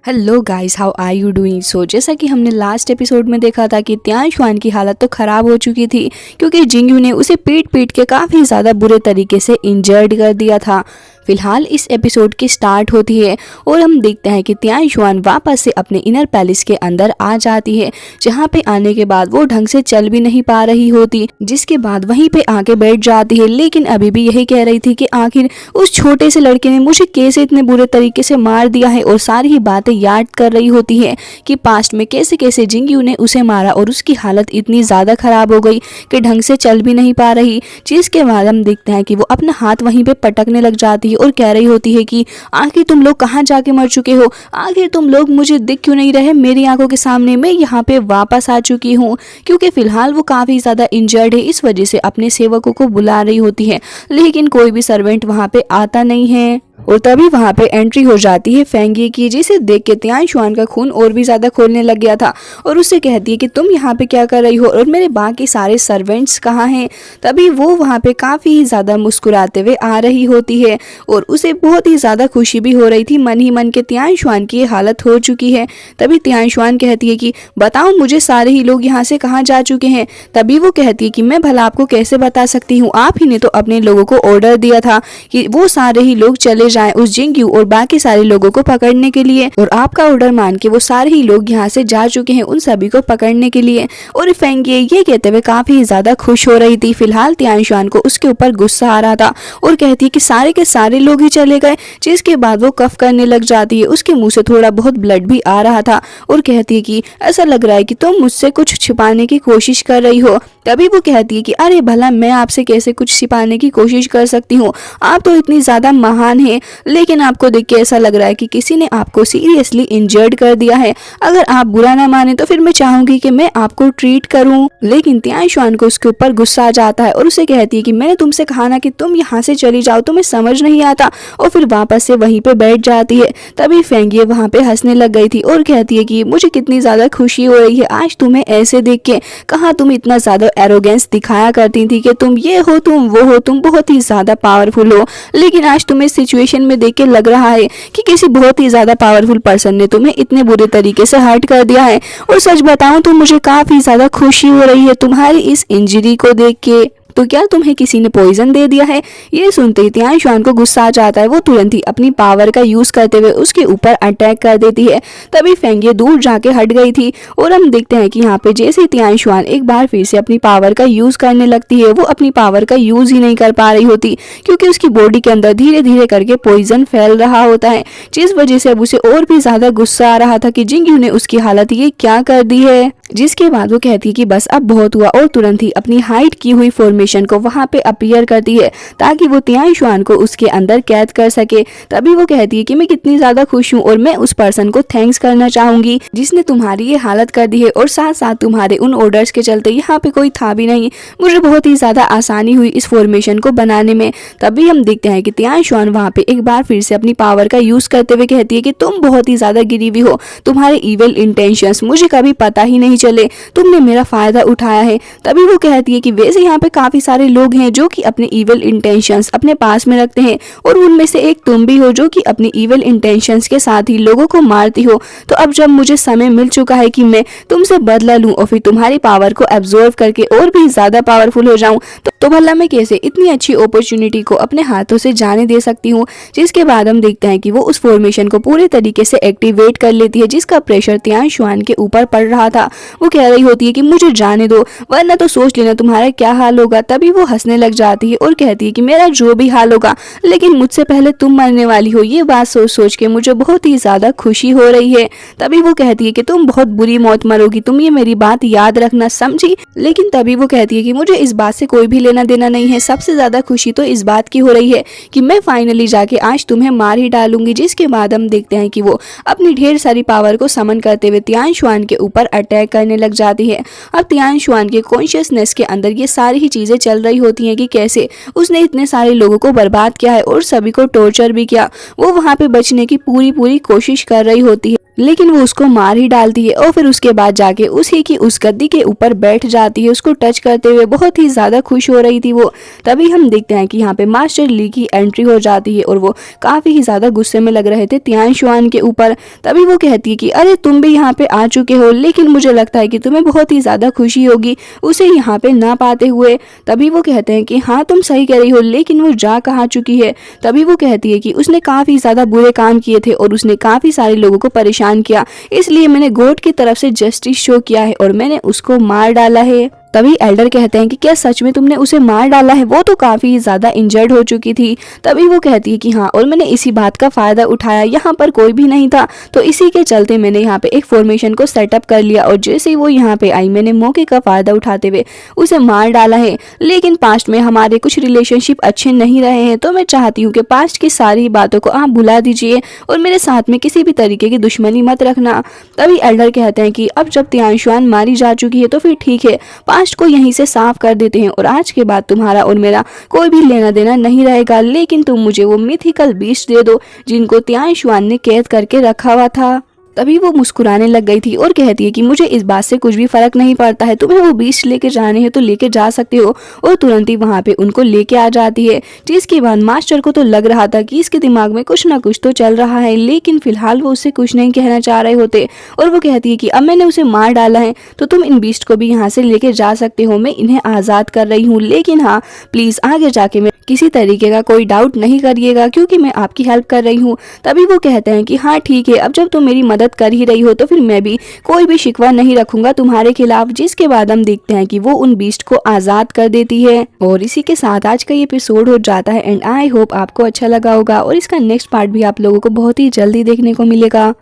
Hello guys, how are you doing. So जैसा कि हमने लास्ट एपिसोड में देखा था कि त्यान शुआन की हालत तो ख़राब हो चुकी थी क्योंकि जिंगयू ने उसे पीट पीट के काफ़ी ज़्यादा बुरे तरीके से इंजर्ड कर दिया था। फिलहाल इस एपिसोड की स्टार्ट होती है और हम देखते हैं कि त्यान शुआन वापस से अपने इनर पैलेस के अंदर आ जाती है, जहाँ पे आने के बाद वो ढंग से चल भी नहीं पा रही होती, जिसके बाद वहीं पे आके बैठ जाती है। लेकिन अभी भी यही कह रही थी कि आखिर उस छोटे से लड़के ने मुझे कैसे इतने बुरे तरीके से मार दिया है, और सारी ही बातें याद कर रही होती है कि पास्ट में कैसे कैसे जिंगयू ने उसे मारा और उसकी हालत इतनी ज़्यादा ख़राब हो गई कि ढंग से चल भी नहीं पा रही। जिसके बाद हम देखते हैं कि वो अपना हाथ वहीं पे पटकने लग जाती है और कह रही होती है कि आखिर तुम लोग कहाँ जाके मर चुके हो, आखिर तुम लोग मुझे दिख क्यों नहीं रहे मेरी आंखों के सामने। मैं यहाँ पे वापस आ चुकी हूँ, क्योंकि फिलहाल वो काफ़ी ज़्यादा इंजर्ड है। इस वजह से अपने सेवकों को बुला रही होती है, लेकिन कोई भी सर्वेंट वहाँ पे आता नहीं है। और तभी वहाँ पे एंट्री हो जाती है फेंगी की, जिसे देख के त्यान शुआन का खून और भी ज़्यादा खोलने लग गया था और उससे कहती है कि तुम यहाँ पे क्या कर रही हो और मेरे बाकी सारे सर्वेंट्स कहाँ हैं। तभी वो वहाँ पे काफ़ी ज़्यादा मुस्कुराते हुए आ रही होती है और उसे बहुत ही ज़्यादा खुशी भी हो रही थी मन ही मन के त्यान शुआन की ये हालत हो चुकी है। तभी त्यान शुआन कहती है कि बताओ मुझे सारे ही लोग यहाँ से कहाँ जा चुके हैं। तभी वो कहती है कि मैं भला आपको कैसे बता सकती हूँ, आप ही ने तो अपने लोगों को ऑर्डर दिया था कि वो सारे ही लोग चले जाएं उस जिंगयू और बाकी सारे लोगों को पकड़ने के लिए, और आपका ऑर्डर मान के वो सारे ही लोग यहाँ से जा चुके हैं उन सभी को पकड़ने के लिए। और फेंगी ये कहते हुए काफी ज्यादा खुश हो रही थी। फिलहाल त्यान शुआन को उसके ऊपर गुस्सा आ रहा था और कहती है कि सारे के सारे लोग ही चले गए, जिसके बाद वो कफ करने लग जाती है। उसके मुंह से थोड़ा बहुत ब्लड भी आ रहा था और कहती है कि ऐसा लग रहा है कि तुम मुझसे कुछ छिपाने की कोशिश कर रही हो। तभी वो कहती है कि अरे भला मैं आपसे कैसे कुछ छिपाने की कोशिश कर सकती हूँ, आप तो इतनी ज्यादा महान हैं, लेकिन आपको देख के ऐसा लग रहा है कि किसी ने आपको सीरियसली इंजर्ड कर दिया है। अगर आप बुरा ना माने तो फिर मैं चाहूंगी कि मैं आपको ट्रीट करूं। लेकिन त्यान शुआन को उसके ऊपर गुस्सा आ जाता है और उसे कहती है कि मैंने तुमसे कहा ना कि तुम यहाँ से चली जाओ, तुम्हें समझ नहीं आता, और फिर वापस से वहीं पे बैठ जाती है। तभी फेंगी वहाँ पे हंसने लग गई थी और कहती है कि मुझे कितनी ज्यादा खुशी हो रही है आज तुम्हें ऐसे देख के। कहाँ तुम इतना ज्यादा एरोगेंस दिखाया करती थी कि तुम ये हो, तुम वो हो, तुम बहुत ही ज्यादा पावरफुल हो, लेकिन आज तुम्हें सिचुएशन में देख के लग रहा है कि किसी बहुत ही ज्यादा पावरफुल पर्सन ने तुम्हें इतने बुरे तरीके से हर्ट कर दिया है। और सच बताऊं तो मुझे काफी ज्यादा खुशी हो रही है तुम्हारी इस इंजरी को देख के। तो क्या तुम्हें किसी ने पॉइजन दे दिया है। ये सुनते ही त्यान शुआन को गुस्सा आ जाता है। वो तुरंत ही अपनी पावर का यूज करते हुए उसके ऊपर अटैक कर देती है। तभी फेंगी दूर जाके हट गई थी और हम देखते हैं कि यहाँ पे जैसे त्यान शुआन एक बार फिर से अपनी पावर का यूज करने लगती है, वो अपनी पावर का यूज ही नहीं कर पा रही होती, क्योंकि उसकी बॉडी के अंदर धीरे धीरे करके पॉइजन फैल रहा होता है, जिस वजह से अब उसे और भी ज्यादा गुस्सा आ रहा था कि जिंगयू ने उसकी हालत ये क्या कर दी है। जिसके बाद वो कहती है कि बस अब बहुत हुआ और तुरंत ही अपनी हाइड की हुई फॉर्मेशन को वहां पे अपीयर करती है ताकि वो त्यान शुआन को उसके अंदर कैद कर सके। तभी वो कहती है कि मैं कितनी ज्यादा खुश हूँ और मैं उस पर्सन को थैंक्स करना चाहूंगी जिसने तुम्हारी ये हालत कर दी है, और साथ साथ तुम्हारे उन ऑर्डर्स के चलते यहाँ पे कोई था भी नहीं, मुझे बहुत ही ज्यादा आसानी हुई इस फॉर्मेशन को बनाने में। तभी हम देखते हैं कि त्यान शुआन वहाँ पे एक बार फिर से अपनी पावर का यूज करते हुए कहती है कि तुम बहुत ही ज्यादा गिरी हुई हो, तुम्हारे इविल इंटेंशंस मुझे कभी पता ही नहीं चले, तुमने मेरा फायदा उठाया है। तभी वो कहती है कि वैसे यहाँ पे काफी सारे लोग हैं जो कि अपने इविल इंटेंशंस अपने पास में रखते हैं, और उनमें से एक तुम भी हो जो कि अपनी इविल इंटेंशंस के साथ ही लोगों को मारती हो। तो अब जब मुझे समय मिल चुका है कि मैं तुमसे बदला लूं और फिर तुम्हारी पावर को एब्जॉर्व करके और भी ज्यादा पावरफुल हो जाऊं, तो भला मैं कैसे इतनी अच्छी अपॉर्चुनिटी को अपने हाथों से जाने दे सकती हूँ। जिसके बाद हम देखते हैं कि वो उस फॉर्मेशन को पूरे तरीके से एक्टिवेट कर लेती है, जिसका प्रेशर त्यान शुआन के ऊपर पड़ रहा था। वो कह रही होती है कि मुझे जाने दो, वरना तो सोच लेना तुम्हारा क्या हाल होगा। तभी वो हंसने लग जाती है और कहती है कि मेरा जो भी हाल होगा, लेकिन मुझसे पहले तुम मरने वाली हो। ये बात सोच सोच के मुझे बहुत ही ज्यादा खुशी हो रही है। तभी वो कहती है कि तुम बहुत बुरी मौत मरोगी, तुम ये मेरी बात याद रखना, समझी। लेकिन तभी वो कहती है कि मुझे इस बात से कोई भी लेना देना नहीं है, सबसे ज्यादा खुशी तो इस बात की हो रही है कि मैं फाइनली जाके आज तुम्हें मार ही डालूंगी। जिसके बाद हम देखते हैं कि वो अपनी ढेर सारी पावर को समन करते हुए त्यान शुआन के ऊपर अटैक करने लग जाती है। अब त्यान शुआन के कॉन्शियसनेस के अंदर ये सारी ही चीजें चल रही होती हैं कि कैसे उसने इतने सारे लोगों को बर्बाद किया है और सभी को टॉर्चर भी किया। वो वहां पे बचने की पूरी कोशिश कर रही होती है, लेकिन वो उसको मार ही डालती है और फिर उसके बाद जाके उसी की उस गद्दी के ऊपर बैठ जाती है, उसको टच करते हुए बहुत ही ज्यादा खुश हो रही थी वो। तभी हम देखते हैं कि यहाँ पे मास्टर ली की एंट्री हो जाती है और वो काफी ही ज्यादा गुस्से में लग रहे थे तियान शुआन के ऊपर। तभी वो कहती है कि अरे तुम भी यहाँ पे आ चुके हो, लेकिन मुझे लगता है कि तुम्हें बहुत ही ज्यादा खुशी होगी उसे यहाँ पे ना पाते हुए। तभी वो कहते हैं कि हाँ तुम सही कह रही हो, लेकिन वो जा कहाँ चुकी है। तभी वो कहती है कि उसने काफी ज्यादा बुरे काम किए थे और उसने काफी सारे लोगों को परेशान किया, इसलिए मैंने गॉड की तरफ से जस्टिस शो किया है और मैंने उसको मार डाला है। तभी एल्डर कहते हैं कि क्या सच में तुमने उसे मार डाला है, वो तो काफी ज्यादा इंजर्ड हो चुकी थी। तभी वो कहती है कि हाँ, और मैंने इसी बात का फायदा उठाया, यहाँ पर कोई भी नहीं था तो इसी के चलते मैंने यहाँ पे एक फॉर्मेशन को सेटअप कर लिया और जैसे ही वो यहाँ पे आई मैंने मौके का फायदा उठाते हुए उसे मार डाला है। लेकिन पास्ट में हमारे कुछ रिलेशनशिप अच्छे नहीं रहे हैं, तो मैं चाहती हूँ कि पास्ट की सारी बातों को आप भुला दीजिए और मेरे साथ में किसी भी तरीके की दुश्मनी मत रखना। तभी एल्डर कहते हैं कि अब जब तियान शुआन मारी जा चुकी है तो फिर ठीक है, पास्ट को यहीं से साफ कर देते हैं और आज के बाद तुम्हारा और मेरा कोई भी लेना देना नहीं रहेगा, लेकिन तुम मुझे वो मिथिकल बीस्ट दे दो जिनको तियान शुआन ने कैद करके रखा हुआ था। तभी वो मुस्कुराने लग गई थी और कहती है कि मुझे इस बात से कुछ भी फर्क नहीं पड़ता है, तुम्हें वो बीस्ट लेके जाने हैं तो लेके जा सकते हो। और तुरंत ही वहाँ पे उनको लेके आ जाती है, जिसके बाद मास्टर को तो लग रहा था कि इसके दिमाग में कुछ ना कुछ तो चल रहा है, लेकिन फिलहाल वो उससे कुछ नहीं कहना चाह रहे होते। और वो कहती है कि अब मैंने उसे मार डाला है तो तुम इन बीस्ट को भी यहाँ से लेके जा सकते हो, मैं इन्हें आज़ाद कर रही हूँ, लेकिन हाँ प्लीज़ आगे जाके मैं किसी तरीके का कोई डाउट नहीं करिएगा क्योंकि मैं आपकी हेल्प कर रही हूँ। तभी वो कहते हैं कि हाँ ठीक है, अब जब तुम मेरी मदद कर ही रही हो तो फिर मैं भी कोई भी शिकवा नहीं रखूंगा तुम्हारे खिलाफ। जिसके बाद हम देखते हैं कि वो उन बीस्ट को आज़ाद कर देती है और इसी के साथ आज का ये एपिसोड हो जाता है। एंड आई होप आपको अच्छा लगा होगा और इसका नेक्स्ट पार्ट भी आप लोगों को बहुत ही जल्दी देखने को मिलेगा।